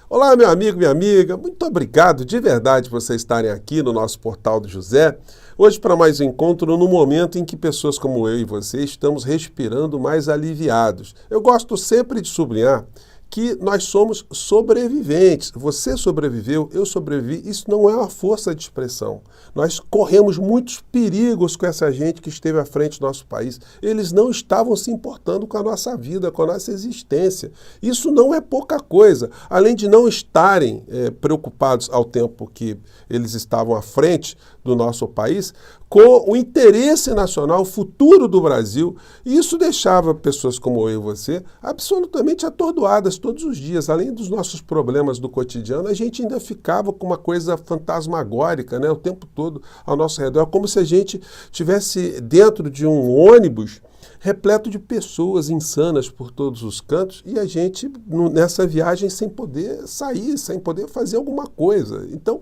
Olá, meu amigo, minha amiga, muito obrigado de verdade por vocês estarem aqui no nosso Portal do José. Hoje para mais um encontro no momento em que pessoas como eu e você estamos respirando mais aliviados. Eu gosto sempre de sublinhar que nós somos sobreviventes. Você sobreviveu, eu sobrevivi. Isso não é uma força de expressão. Nós corremos muitos perigos com essa gente que esteve à frente do nosso país. Eles não estavam se importando com a nossa vida, com a nossa existência. Isso não é pouca coisa. Além de não estarem preocupados ao tempo que eles estavam à frente do nosso país, com o interesse nacional, o futuro do Brasil. E isso deixava pessoas como eu e você absolutamente atordoadas todos os dias. Além dos nossos problemas do cotidiano, a gente ainda ficava com uma coisa fantasmagórica, né, o tempo todo ao nosso redor. É como se a gente estivesse dentro de um ônibus repleto de pessoas insanas por todos os cantos e a gente nessa viagem sem poder sair, sem poder fazer alguma coisa. Então,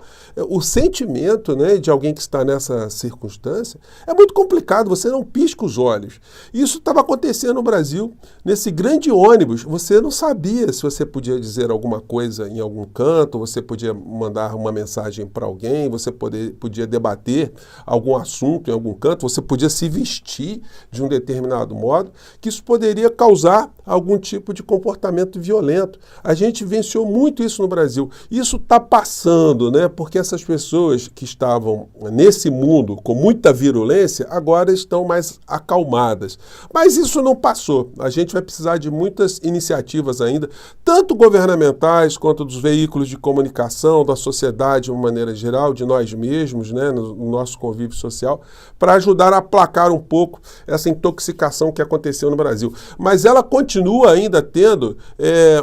o sentimento, né, de alguém que está nessa circunstância é muito complicado, você não pisca os olhos. Isso estava acontecendo no Brasil, nesse grande ônibus, você não sabia se você podia dizer alguma coisa em algum canto, você podia mandar uma mensagem para alguém, você podia debater algum assunto em algum canto, você podia se vestir de um determinado modo, que isso poderia causar algum tipo de comportamento violento. A gente vivenciou muito isso no Brasil. Isso está passando, né? Porque essas pessoas que estavam nesse mundo com muita virulência, agora estão mais acalmadas. Mas isso não passou. A gente vai precisar de muitas iniciativas ainda, tanto governamentais quanto dos veículos de comunicação, da sociedade de uma maneira geral, de nós mesmos, né? No nosso convívio social, para ajudar a aplacar um pouco essa intoxicação que aconteceu no Brasil. Mas ela continua ainda tendo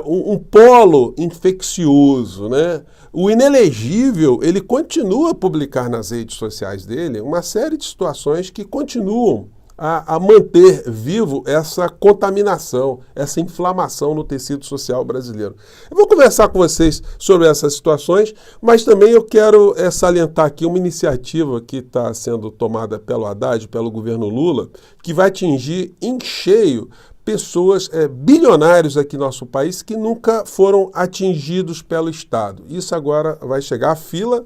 um polo infeccioso, né? O inelegível, ele continua a publicar nas redes sociais dele uma série de situações que continuam a manter vivo essa contaminação, essa inflamação no tecido social brasileiro. Eu vou conversar com vocês sobre essas situações, mas também eu quero salientar aqui uma iniciativa que está sendo tomada pelo Haddad, pelo governo Lula, que vai atingir em cheio pessoas, bilionários aqui no nosso país que nunca foram atingidos pelo Estado. Isso agora vai chegar, a fila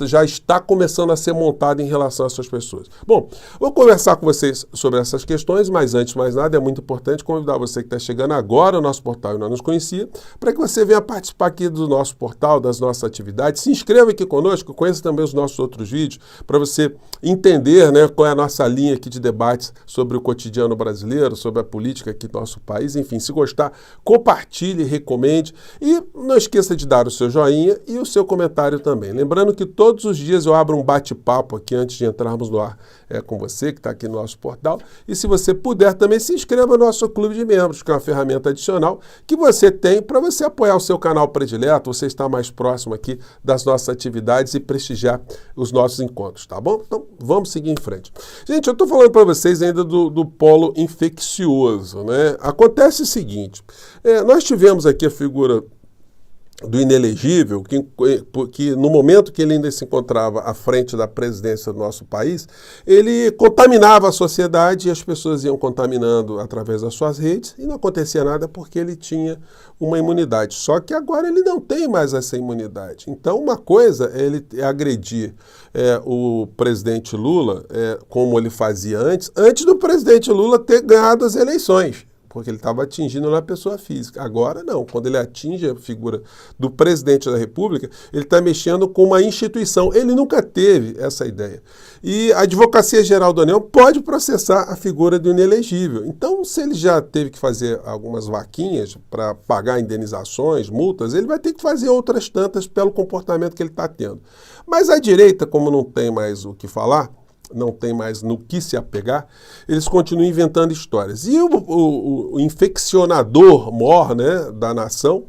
já está começando a ser montada em relação a essas pessoas. Bom, vou conversar com vocês sobre essas questões, mas antes de mais nada é muito importante convidar você que está chegando agora ao nosso portal e não nos conhecia, para que você venha participar aqui do nosso portal, das nossas atividades, se inscreva aqui conosco, conheça também os nossos outros vídeos, para você entender, né, qual é a nossa linha aqui de debates sobre o cotidiano brasileiro, sobre a política aqui do nosso país. Enfim, se gostar, compartilhe, recomende e não esqueça de dar o seu joinha e o seu comentário também. Lembrando que todos os dias eu abro um bate-papo aqui antes de entrarmos no ar com você que está aqui no nosso portal, e se você puder também se inscreva no nosso clube de membros, que é uma ferramenta adicional que você tem para você apoiar o seu canal predileto, você estar mais próximo aqui das nossas atividades e prestigiar os nossos encontros, tá bom? Então vamos seguir em frente. Gente, eu estou falando para vocês ainda do polo infeccioso, né? Acontece o seguinte, nós tivemos aqui a figura do inelegível, que no momento que ele ainda se encontrava à frente da presidência do nosso país, ele contaminava a sociedade e as pessoas iam contaminando através das suas redes e não acontecia nada porque ele tinha uma imunidade. Só que agora ele não tem mais essa imunidade. Então uma coisa é ele agredir o presidente Lula, como ele fazia antes do presidente Lula ter ganhado as eleições, porque ele estava atingindo na pessoa física. Agora não, quando ele atinge a figura do presidente da República, ele está mexendo com uma instituição. Ele nunca teve essa ideia. E a Advocacia Geral da União pode processar a figura do inelegível. Então, se ele já teve que fazer algumas vaquinhas para pagar indenizações, multas, ele vai ter que fazer outras tantas pelo comportamento que ele está tendo. Mas a direita, como não tem mais o que falar, não tem mais no que se apegar, eles continuam inventando histórias. E o infeccionador mor, né, da nação,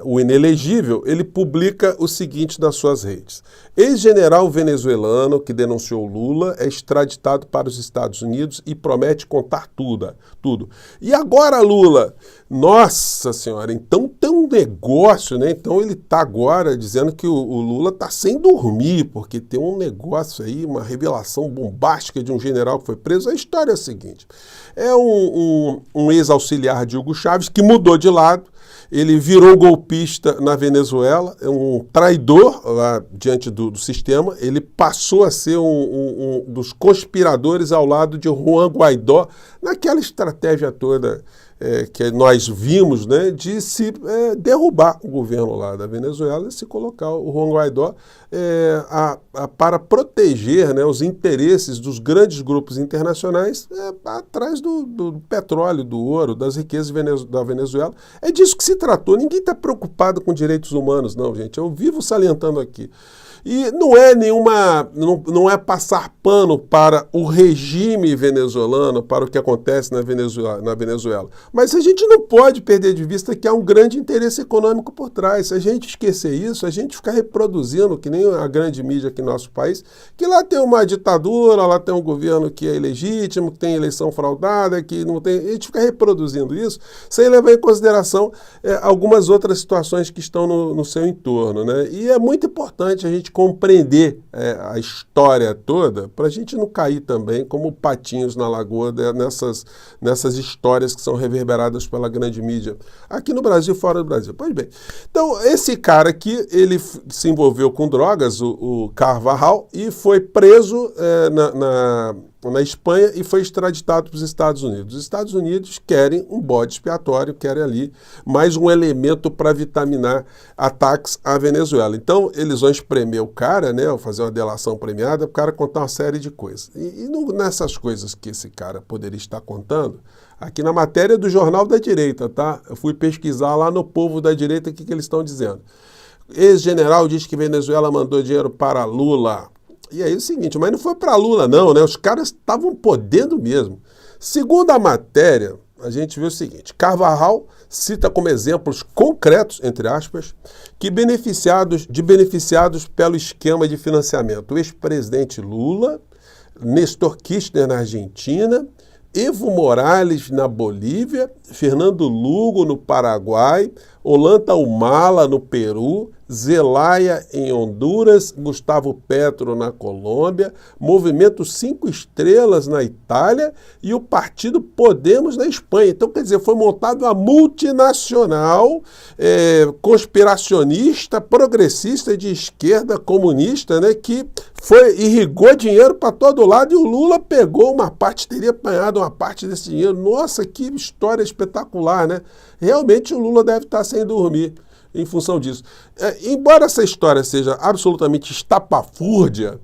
o inelegível, ele publica o seguinte nas suas redes. Ex-general venezuelano que denunciou Lula é extraditado para os Estados Unidos e promete contar tudo. E agora, Lula, Nossa senhora, então tem um negócio, né? Então ele está agora dizendo que o Lula está sem dormir, porque tem um negócio aí, uma revelação bombástica de um general que foi preso. A história é a seguinte, é um ex-auxiliar de Hugo Chávez que mudou de lado, ele virou golpista na Venezuela, é um traidor lá diante do sistema, ele passou a ser um dos conspiradores ao lado de Juan Guaidó, naquela estratégia toda que nós vimos, né, de se derrubar o governo lá da Venezuela e se colocar o Juan Guaidó para proteger, né, os interesses dos grandes grupos internacionais atrás do petróleo, do ouro, das riquezas da Venezuela. É disso que se tratou. Ninguém está preocupado com direitos humanos, não, gente. Eu vivo salientando aqui. E não é passar pano para o regime venezuelano, para o que acontece na Venezuela. Mas a gente não pode perder de vista que há um grande interesse econômico por trás. Se a gente esquecer isso, a gente fica reproduzindo, que nem a grande mídia aqui no nosso país, que lá tem uma ditadura, lá tem um governo que é ilegítimo, que tem eleição fraudada, que não tem... A gente fica reproduzindo isso sem levar em consideração algumas outras situações que estão no seu entorno, né? E é muito importante a gente compreender a história toda para a gente não cair também como patinhos na lagoa nessas histórias que são reverberadas pela grande mídia aqui no Brasil e fora do Brasil. Pois bem, então esse cara aqui, ele se envolveu com drogas, o Carvajal, e foi preso na Espanha e foi extraditado para os Estados Unidos. Os Estados Unidos querem um bode expiatório, querem ali mais um elemento para vitaminar ataques à Venezuela. Então, eles vão espremer o cara, né, ou fazer uma delação premiada, para o cara contar uma série de coisas. E nessas coisas que esse cara poderia estar contando, aqui na matéria do Jornal da Direita, tá? Eu fui pesquisar lá no Povo da Direita o que eles estão dizendo. Ex-general diz que Venezuela mandou dinheiro para Lula. E aí é o seguinte, mas não foi para Lula não, né? Os caras estavam podendo mesmo. Segundo a matéria, a gente vê o seguinte, Carvajal cita como exemplos concretos, entre aspas, que beneficiados pelo esquema de financiamento o ex-presidente Lula, Néstor Kirchner na Argentina, Evo Morales na Bolívia, Fernando Lugo no Paraguai, Ollanta Humala no Peru, Zelaya em Honduras, Gustavo Petro na Colômbia, Movimento 5 Estrelas na Itália e o Partido Podemos na Espanha. Então, quer dizer, foi montada uma multinacional conspiracionista, progressista de esquerda, comunista, né, que irrigou dinheiro para todo lado e o Lula pegou uma parte, teria apanhado uma parte desse dinheiro. Nossa, que história espetacular, né? Realmente o Lula deve estar sem dormir em função disso. Embora essa história seja absolutamente estapafúrdia,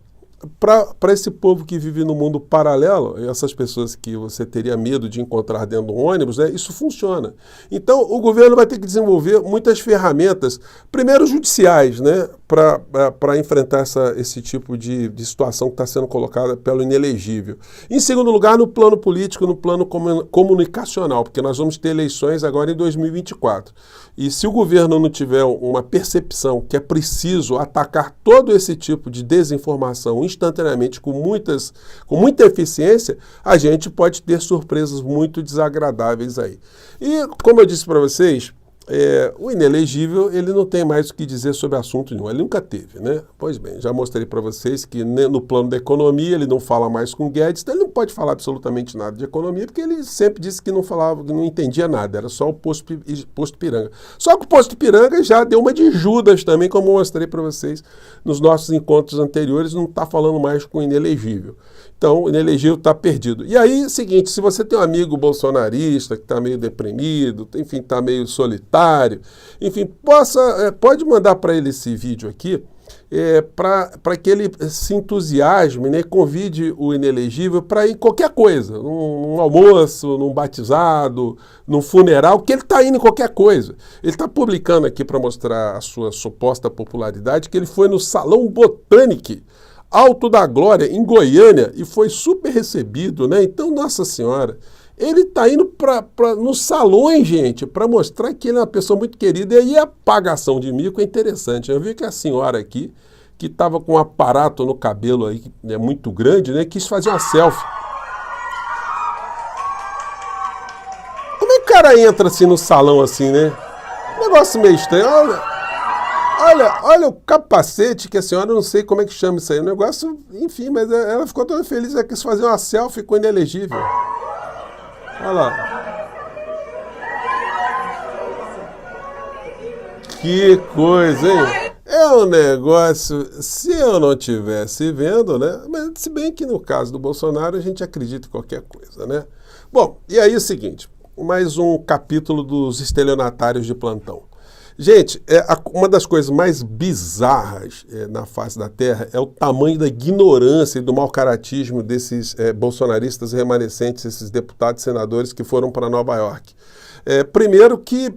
para esse povo que vive no mundo paralelo, essas pessoas que você teria medo de encontrar dentro do ônibus, né, isso funciona. Então, o governo vai ter que desenvolver muitas ferramentas, primeiro judiciais, né, para enfrentar esse tipo de situação que está sendo colocada pelo inelegível. Em segundo lugar, no plano político, no plano comunicacional, porque nós vamos ter eleições agora em 2024. E se o governo não tiver uma percepção que é preciso atacar todo esse tipo de desinformação instantaneamente, com muita eficiência, a gente pode ter surpresas muito desagradáveis aí. E, como eu disse para vocês, o inelegível, ele não tem mais o que dizer sobre assunto nenhum, ele nunca teve, né? Pois bem, já mostrei para vocês que no plano da economia ele não fala mais com Guedes, então ele não pode falar absolutamente nada de economia, porque ele sempre disse que não falava, que não entendia nada, era só o posto Ipiranga. Só que o posto Ipiranga já deu uma de Judas também, como eu mostrei para vocês nos nossos encontros anteriores, não está falando mais com o inelegível. Então, o inelegível está perdido. E aí, é o seguinte, se você tem um amigo bolsonarista que está meio deprimido, enfim, está meio solitário, enfim, pode mandar para ele esse vídeo aqui, para que ele se entusiasme, né, convide o inelegível para ir em qualquer coisa, num almoço, num batizado, num funeral, que ele está indo em qualquer coisa. Ele está publicando aqui para mostrar a sua suposta popularidade, que ele foi no Salão Botânico Alto da Glória, em Goiânia, e foi super recebido, né? Então, Nossa Senhora, ele está indo nos salões, gente, para mostrar que ele é uma pessoa muito querida. E aí a pagação de mico é interessante. Eu vi que a senhora aqui, que estava com um aparato no cabelo aí, que é muito grande, né? Quis fazer uma selfie. cara entra assim no salão assim, né? Negócio meio estranho. Olha o capacete que a senhora, não sei como é que chama isso aí. O negócio, enfim, mas ela ficou toda feliz, ela quis fazer uma selfie, ficou inelegível. Olha lá. Que coisa, hein? É um negócio, se eu não tivesse vendo, né? Mas se bem que no caso do Bolsonaro a gente acredita em qualquer coisa, né? Bom, e aí é o seguinte, mais um capítulo dos estelionatários de plantão. Gente, uma das coisas mais bizarras na face da Terra é o tamanho da ignorância e do mau-caratismo desses bolsonaristas remanescentes, esses deputados e senadores que foram para Nova York. Primeiro que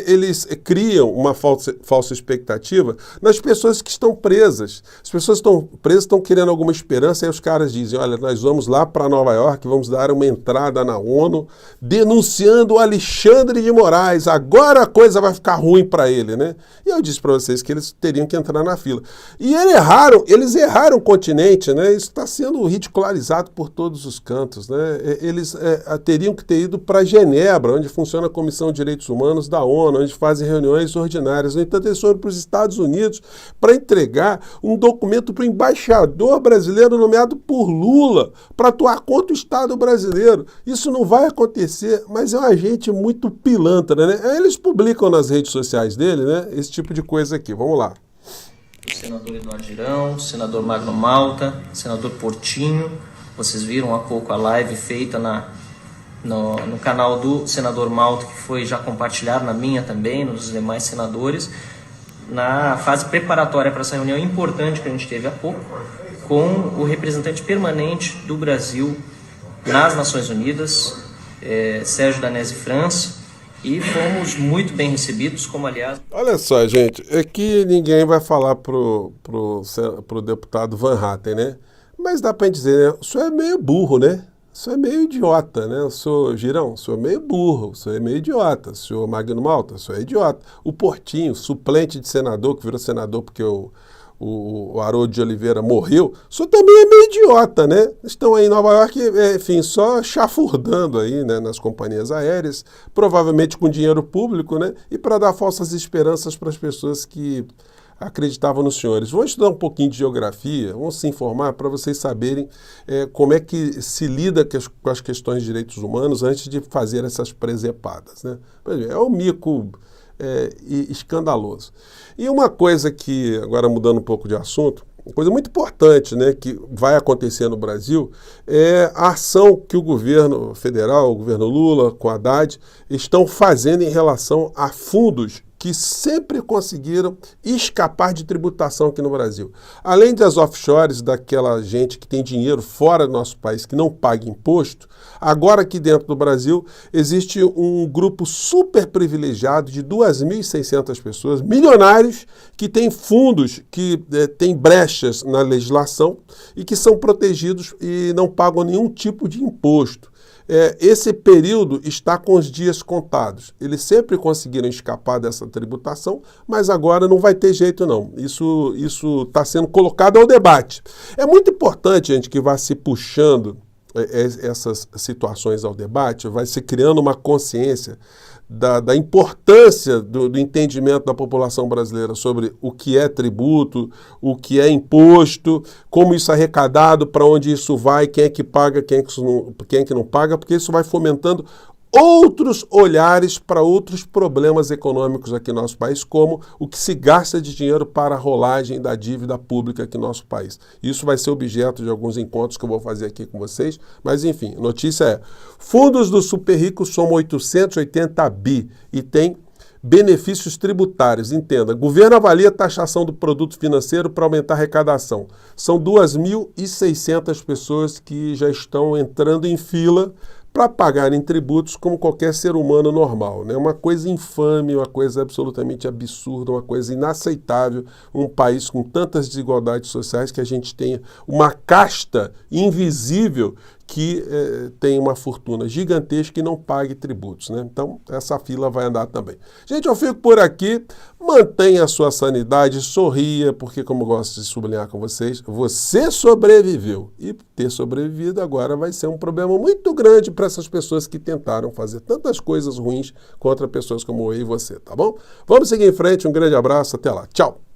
eles criam uma falsa expectativa nas pessoas que estão presas. As pessoas que estão presas estão querendo alguma esperança e os caras dizem, olha, nós vamos lá para Nova York, vamos dar uma entrada na ONU denunciando o Alexandre de Moraes. Agora a coisa vai ficar ruim para ele, né? E eu disse para vocês que eles teriam que entrar na fila. E eles erraram o continente, né? Isso está sendo ridicularizado por todos os cantos, né? Eles teriam que ter ido para Genebra, onde funciona a Comissão de Direitos Humanos da ONU, onde fazem reuniões ordinárias. No entanto, eles foram para os Estados Unidos para entregar um documento para o embaixador brasileiro nomeado por Lula para atuar contra o Estado brasileiro. Isso não vai acontecer, mas é uma gente muito pilantra, né? Eles publicam nas redes sociais dele, né, esse tipo de coisa aqui. Vamos lá. O senador Eduardo Girão, o senador Magno Malta, o senador Portinho. Vocês viram há pouco a live feita no canal do senador Malta, que foi já compartilhado na minha também, nos demais senadores, na fase preparatória para essa reunião importante que a gente teve há pouco, com o representante permanente do Brasil nas Nações Unidas, Sérgio Danesi França, e fomos muito bem recebidos, como aliás... Olha só, gente, é que ninguém vai falar pro deputado Van Hatten, né? Mas dá para dizer, né? O senhor é meio burro, né? O senhor é meio idiota, né? O senhor Girão, o senhor é meio burro, o senhor é meio idiota. O senhor Magno Malta, o senhor é idiota. O Portinho, suplente de senador, que virou senador porque o Haroldo de Oliveira morreu, o senhor também é meio idiota, né? Estão aí em Nova York, enfim, só chafurdando aí, né, nas companhias aéreas, provavelmente com dinheiro público, né? E para dar falsas esperanças para as pessoas que acreditavam nos senhores. Vamos estudar um pouquinho de geografia, vamos se informar para vocês saberem como é que se lida com as questões de direitos humanos antes de fazer essas presepadas, né? Por exemplo, é um mico escandaloso. E uma coisa que, agora mudando um pouco de assunto, uma coisa muito importante, né, que vai acontecer no Brasil é a ação que o governo federal, o governo Lula, com Haddad, estão fazendo em relação a fundos que sempre conseguiram escapar de tributação aqui no Brasil. Além das offshores, daquela gente que tem dinheiro fora do nosso país, que não paga imposto, agora aqui dentro do Brasil existe um grupo super privilegiado de 2.600 pessoas, milionários, que têm fundos, que têm brechas na legislação e que são protegidos e não pagam nenhum tipo de imposto. Esse período está com os dias contados. Eles sempre conseguiram escapar dessa tributação, mas agora não vai ter jeito não. Isso está sendo colocado ao debate. É muito importante, gente, que vá se puxando essas situações ao debate, vai se criando uma consciência da importância do entendimento da população brasileira sobre o que é tributo, o que é imposto, como isso é arrecadado, para onde isso vai, quem é que paga, quem é que não paga, porque isso vai fomentando outros olhares para outros problemas econômicos aqui no nosso país, como o que se gasta de dinheiro para a rolagem da dívida pública aqui no nosso país. Isso vai ser objeto de alguns encontros que eu vou fazer aqui com vocês, mas enfim, a notícia é: fundos do super ricos somam 880 bi e tem benefícios tributários. Entenda, governo avalia a taxação do produto financeiro para aumentar a arrecadação. São 2.600 pessoas que já estão entrando em fila para pagarem tributos como qualquer ser humano normal, né? Uma coisa infame, uma coisa absolutamente absurda, uma coisa inaceitável, um país com tantas desigualdades sociais, que a gente tenha uma casta invisível que tem uma fortuna gigantesca e não pague tributos, né? Então, essa fila vai andar também. Gente, eu fico por aqui. Mantenha a sua sanidade, sorria, porque, como eu gosto de sublinhar com vocês, você sobreviveu. E ter sobrevivido agora vai ser um problema muito grande para essas pessoas que tentaram fazer tantas coisas ruins contra pessoas como eu e você, tá bom? Vamos seguir em frente. Um grande abraço. Até lá. Tchau.